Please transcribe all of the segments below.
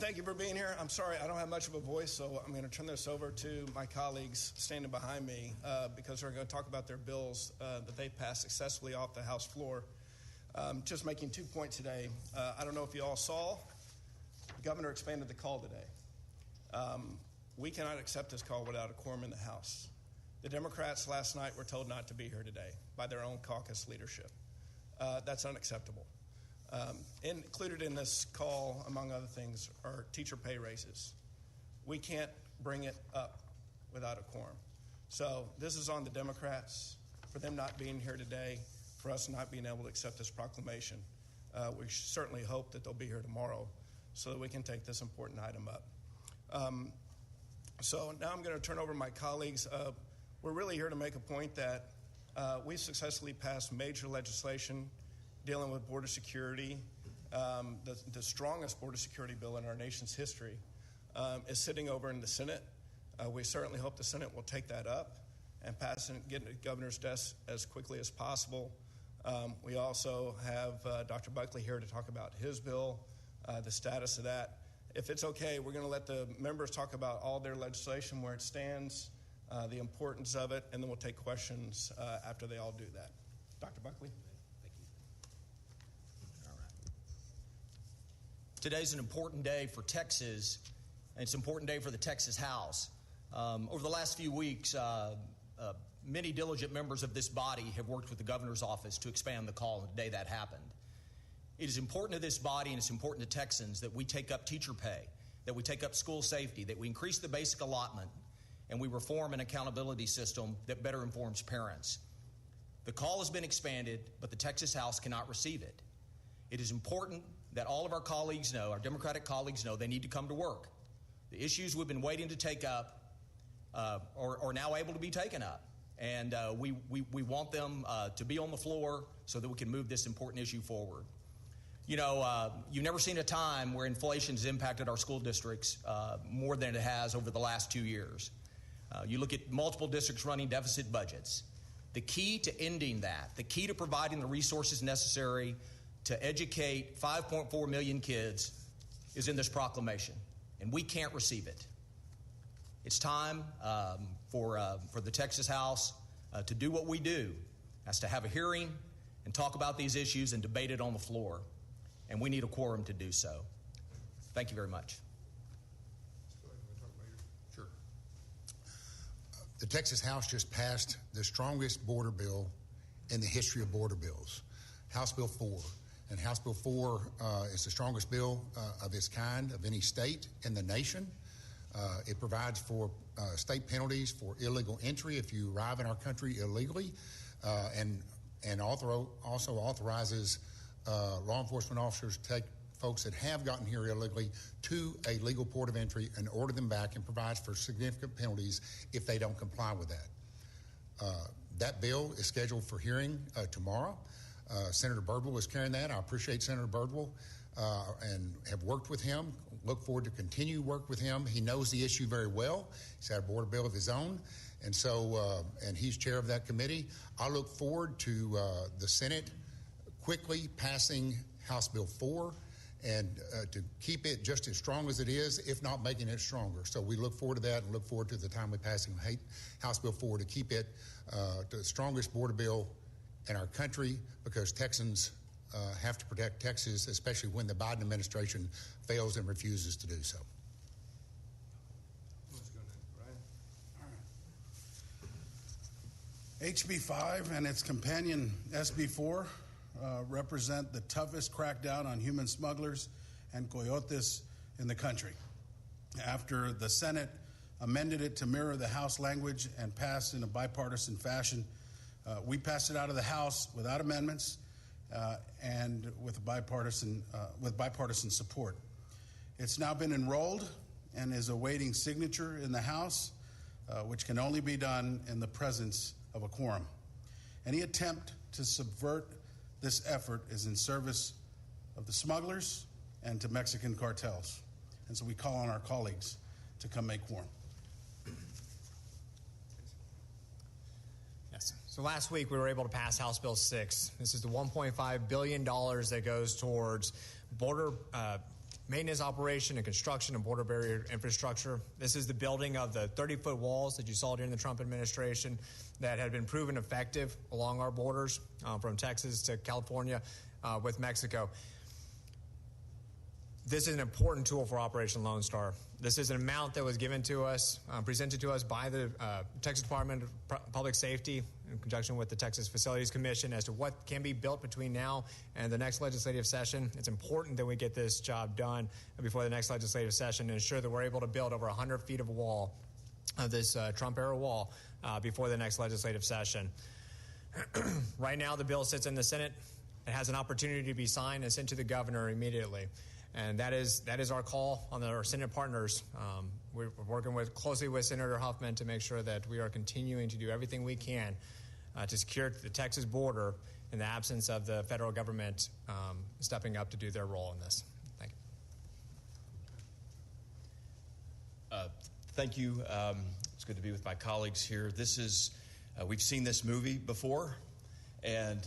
thank you for being here. I'm sorry I don't have much of a voice, so I'm going to turn this over to my colleagues standing behind me because they're going to talk about their bills that they passed successfully off the House floor. Just making 2 points today. I don't know if you all saw, the governor expanded the call today. We cannot accept this call without a quorum in the House. The Democrats last night were told not to be here today by their own caucus leadership. That's unacceptable. Included in this call, among other things, are teacher pay raises. We can't bring it up without a quorum. So this is on the Democrats for them not being here today, for us not being able to accept this proclamation. We certainly hope that they'll be here tomorrow so that we can take this important item up. So now I'm going to turn over to my colleagues. We're really here to make a point that we've successfully passed major legislation dealing with border security. The strongest border security bill in our nation's history is sitting over in the Senate. We certainly hope the Senate will take that up and pass it and get it to the governor's desk as quickly as possible. We also have Dr. Buckley here to talk about his bill, the status of that. If it's okay, we're going to let the members talk about all their legislation, where it stands, the importance of it, and then we'll take questions after they all do that. Dr. Buckley? Today's an important day for Texas, and it's an important day for the Texas House. Over the last few weeks, many diligent members of this body have worked with the governor's office to expand the call on the day that happened. It is important to this body and it's important to Texans that we take up teacher pay, that we take up school safety, that we increase the basic allotment, and we reform an accountability system that better informs parents. The call has been expanded, but the Texas House cannot receive it. It is important that all of our colleagues know, our Democratic colleagues know, they need to come to work. The issues we've been waiting to take up are now able to be taken up. And we want them to be on the floor so that we can move this important issue forward. You know, you've never seen a time where inflation has impacted our school districts more than it has over the last 2 years. You look at multiple districts running deficit budgets. The key to ending that, the key to providing the resources necessary to educate 5.4 million kids is in this proclamation, and we can't receive it. It's time for the Texas House to do what we do, that's to have a hearing and talk about these issues and debate it on the floor, and we need a quorum to do so. Thank you very much. Sure. The Texas House just passed the strongest border bill in the history of border bills, House Bill 4. And House Bill 4 is the strongest bill of its kind of any state in the nation. It provides for state penalties for illegal entry if you arrive in our country illegally, and also authorizes law enforcement officers to take folks that have gotten here illegally to a legal port of entry and order them back, and provides for significant penalties if they don't comply with that. That bill is scheduled for hearing tomorrow. Senator Birdwell is carrying that. I appreciate Senator Birdwell and have worked with him. Look forward to continue work with him. He knows the issue very well. He's had a border bill of his own, and so and he's chair of that committee. I look forward to the Senate quickly passing House Bill 4 and to keep it just as strong as it is, if not making it stronger. So we look forward to that and look forward to the time we passing House Bill 4 to keep it the strongest border bill in our country, because Texans have to protect Texas, especially when the Biden administration fails and refuses to do so. HB 5 and its companion SB 4 represent the toughest crackdown on human smugglers and coyotes in the country. After the Senate amended it to mirror the House language and passed in a bipartisan fashion, we passed it out of the House without amendments and with bipartisan support. It's now been enrolled and is awaiting signature in the House, which can only be done in the presence of a quorum. Any attempt to subvert this effort is in service of the smugglers and to Mexican cartels. And so we call on our colleagues to come make quorum. Yes. So last week we were able to pass House Bill 6. This is the $1.5 billion that goes towards border maintenance, operation, and construction of border barrier infrastructure. This is the building of the 30-foot walls that you saw during the Trump administration that had been proven effective along our borders from Texas to California with Mexico. This is an important tool for Operation Lone Star. This is an amount that was given to us, presented to us by the Texas Department of Public Safety in conjunction with the Texas Facilities Commission as to what can be built between now and the next legislative session. It's important that we get this job done before the next legislative session and ensure that we're able to build over 100 feet of wall, this Trump-era wall, before the next legislative session. Right now, the bill sits in the Senate. It has an opportunity to be signed and sent to the governor immediately. And that is our call on our Senate partners. We're working closely with Senator Huffman to make sure that we are continuing to do everything we can to secure the Texas border in the absence of the federal government stepping up to do their role in this. Thank you. Thank you. It's good to be with my colleagues here. This is we've seen this movie before, and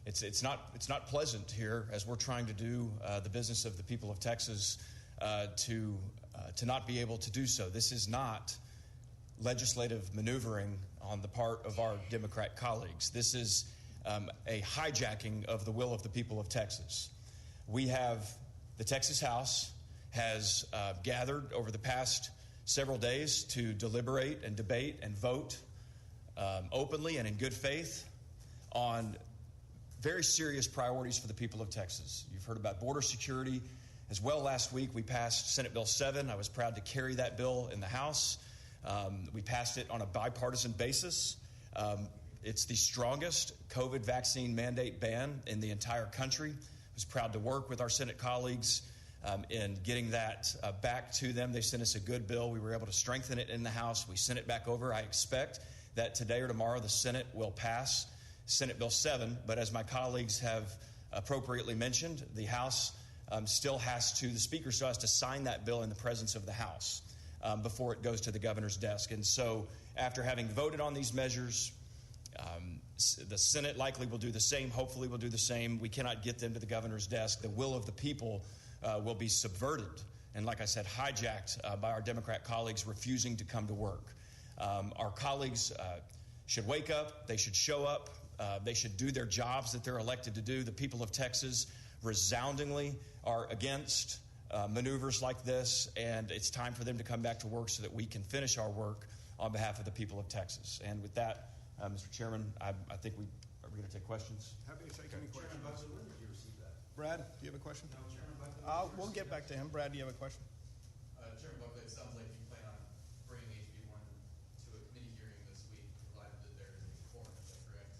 It's not pleasant here as we're trying to do the business of the people of Texas to not be able to do so. This is not legislative maneuvering on the part of our Democrat colleagues. This is a hijacking of the will of the people of Texas. We have the Texas House has gathered over the past several days to deliberate and debate and vote openly and in good faith on very serious priorities for the people of Texas. You've heard about border security. As well, last week we passed Senate Bill 7. I was proud to carry that bill in the House. We passed it on a bipartisan basis. It's the strongest COVID vaccine mandate ban in the entire country. I was proud to work with our Senate colleagues in getting that back to them. They sent us a good bill. We were able to strengthen it in the House. We sent it back over. I expect that today or tomorrow the Senate will pass Senate Bill 7, but as my colleagues have appropriately mentioned, the House the Speaker still has to sign that bill in the presence of the House before it goes to the governor's desk. And so after having voted on these measures, the Senate likely will do the same, hopefully will do the same. We cannot get them to the governor's desk. The will of the people will be subverted and, like I said, hijacked by our Democrat colleagues refusing to come to work. Our colleagues should wake up. They should show up. They should do their jobs that they're elected to do. The people of Texas resoundingly are against maneuvers like this, and it's time for them to come back to work so that we can finish our work on behalf of the people of Texas. And with that, Mr. Chairman, I think are we going to take questions? Happy to take any questions. Chairman Buckley, when did you receive that? Brad, do you have a question? No, Chairman Buckley. We'll get back to him. Brad, do you have a question? Chairman Buckley, it sounds like you plan on bringing HB1 to a committee hearing this week, provided that there is a quorum. Is that correct?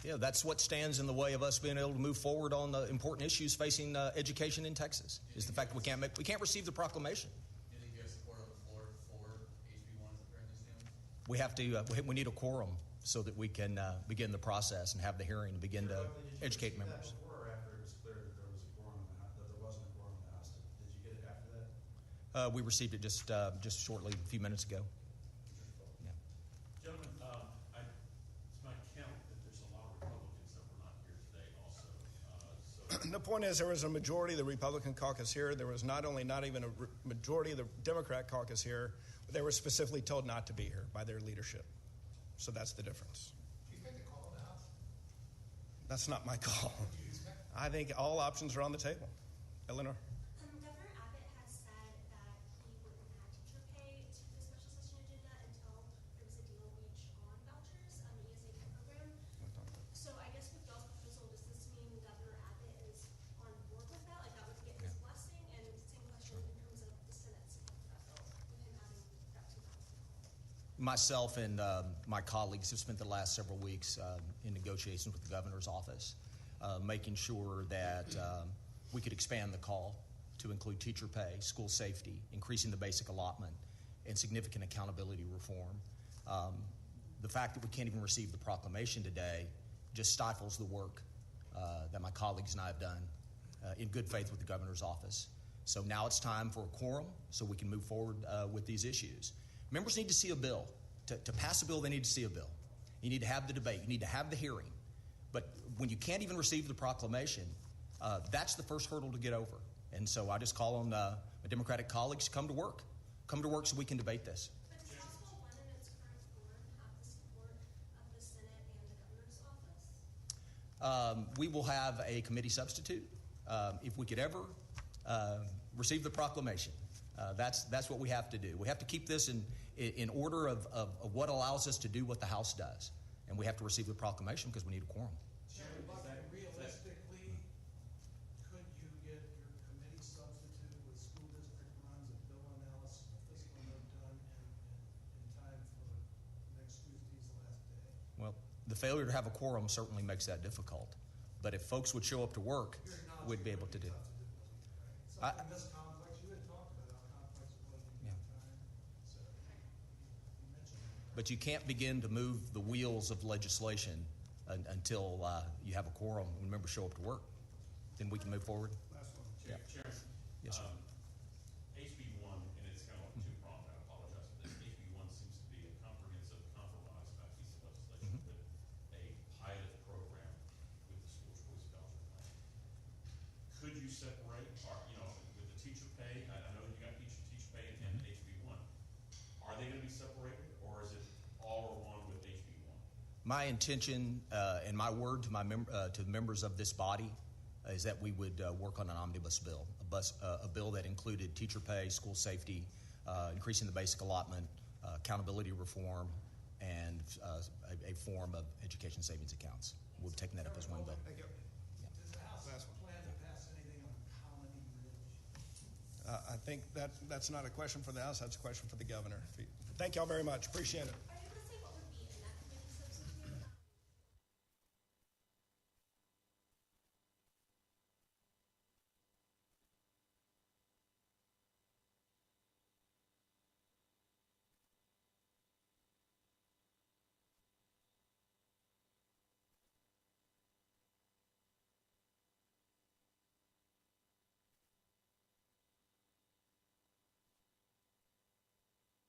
Yeah, that's what stands in the way of us being able to move forward on the important issues facing education in Texas, is the fact that we can't receive the proclamation. Do you think you have support on the floor for HB1 as it currently stands? We have to. We need a quorum so that we can begin the process and have the hearing and begin to educate members. Before or after it was clear that there was a quorum in the House, that there wasn't a quorum in the House? Did you get it after that? We received it just shortly, a few minutes ago. Yeah. Gentlemen, it's my count that there's a lot of Republicans that were not here today also. The point is there was a majority of the Republican caucus here. There was not even a majority of the Democrat caucus here, but they were specifically told not to be here by their leadership. So that's the difference. Do you make the call in the House? That's not my call. I think all options are on the table. Eleanor? Governor Abbott has said that he wouldn't add teacher pay to the special session agenda until there was a deal reached on vouchers, the ESA program. So I guess with y'all's proposal, does this mean Governor Abbott is on board with that? Like that would get his blessing? And same question in terms of the Senate's support for that bill, with him adding that $2,000. Myself and my colleagues have spent the last several weeks in negotiations with the governor's office, making sure that we could expand the call to include teacher pay, school safety, increasing the basic allotment, and significant accountability reform. The fact that we can't even receive the proclamation today just stifles the work that my colleagues and I have done in good faith with the governor's office. So now it's time for a quorum so we can move forward with these issues. Members need to see a bill. To pass a bill, they need to see a bill. You need to have the debate. You need to have the hearing. But when you can't even receive the proclamation, that's the first hurdle to get over. And so I just call on my Democratic colleagues to come to work. Come to work so we can debate this. But does House Bill 1 in its current form have the support of the Senate and the governor's office? We will have a committee substitute if we could ever receive the proclamation. That's what we have to do. We have to keep this in order of what allows us to do what the House does. And we have to receive the proclamation because we need a quorum. Chairman Buckner, realistically, could you get your committee substitute with school district runs and bill analysis and fiscal note done in time for next Tuesday's last day? Well, the failure to have a quorum certainly makes that difficult. But if folks would show up to work, we'd be able to do it. Something this complex, you had talked about how complex it was to get time. So you mentioned that. But you can't begin to move the wheels of legislation until you have a quorum when members show up to work. Then we can move forward. Last one. Yeah. Chairman. Yes, sir. HB 1, and it's kind of like two-pronged, I apologize for this. HB 1 seems to be a comprehensive compromise by piece of legislation with a pilot program with the school choice voucher plan. Could you separate, or, with the teacher pay, I know you got teacher pay in HB 1. Are they going to be separated, or is it all or one with HB 1? My intention and my word to the members of this body is that we would work on an omnibus bill, a bill that included teacher pay, school safety, increasing the basic allotment, accountability reform, and a form of education savings accounts. We've taken that up as one bill. Thank you. Does the House plan to pass anything on Colony Ridge? I think that's not a question for the House. That's a question for the governor. Thank y'all very much. Appreciate it.